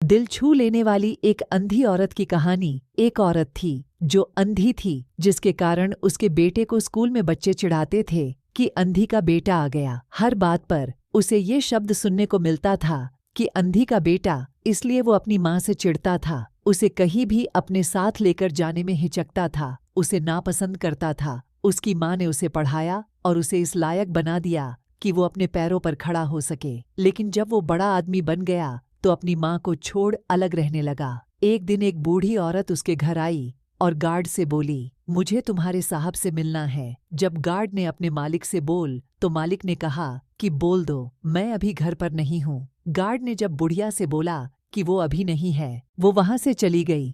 दिल छू लेने वाली एक अंधी औरत की कहानी। एक औरत थी जो अंधी थी, जिसके कारण उसके बेटे को स्कूल में बच्चे चिढ़ाते थे कि अंधी का बेटा आ गया। हर बात पर उसे ये शब्द सुनने को मिलता था कि अंधी का बेटा, इसलिए वो अपनी माँ से चिढ़ता था। उसे कहीं भी अपने साथ लेकर जाने में हिचकता था, उसे नापसंद करता था। उसकी माँ ने उसे पढ़ाया और उसे इस लायक बना दिया कि वो अपने पैरों पर खड़ा हो सके। लेकिन जब वो बड़ा आदमी बन गया तो अपनी माँ को छोड़ अलग रहने लगा। एक दिन एक बूढ़ी औरत उसके घर आई और गार्ड से बोली, मुझे तुम्हारे साहब से मिलना है। जब गार्ड ने अपने मालिक से बोल तो मालिक ने कहा कि बोल दो, मैं अभी घर पर नहीं हूँ। गार्ड ने जब बुढ़िया से बोला कि वो अभी नहीं है, वो वहां से चली गई।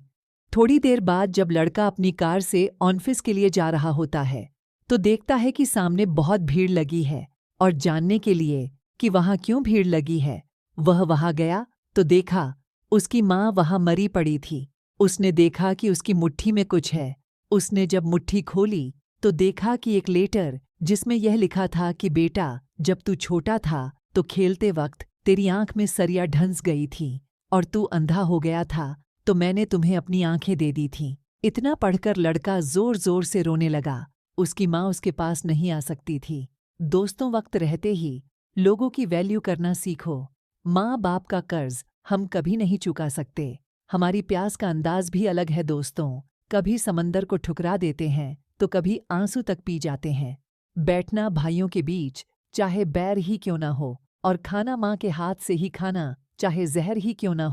थोड़ी देर बाद जब लड़का अपनी कार से ऑफिस के लिए जा रहा होता है तो देखता है कि सामने बहुत भीड़ लगी है, और जानने के लिए कि वहां क्यों भीड़ लगी है, वह वहां गया तो देखा उसकी माँ वहां मरी पड़ी थी। उसने देखा कि उसकी मुट्ठी में कुछ है। उसने जब मुट्ठी खोली तो देखा कि एक लेटर, जिसमें यह लिखा था कि बेटा, जब तू छोटा था तो खेलते वक्त तेरी आंख में सरिया ढंस गई थी और तू अंधा हो गया था, तो मैंने तुम्हें अपनी आंखें दे दी थीं। इतना पढ़कर लड़का जोर जोर से रोने लगा। उसकी माँ उसके पास नहीं आ सकती थी। दोस्तों, वक्त रहते ही लोगों की वैल्यू करना सीखो। माँ बाप का कर्ज हम कभी नहीं चुका सकते। हमारी प्यास का अंदाज भी अलग है दोस्तों। कभी समंदर को ठुकरा देते हैं तो कभी आंसू तक पी जाते हैं। बैठना भाइयों के बीच, चाहे बैर ही क्यों ना हो, और खाना माँ के हाथ से ही खाना, चाहे जहर ही क्यों ना हो।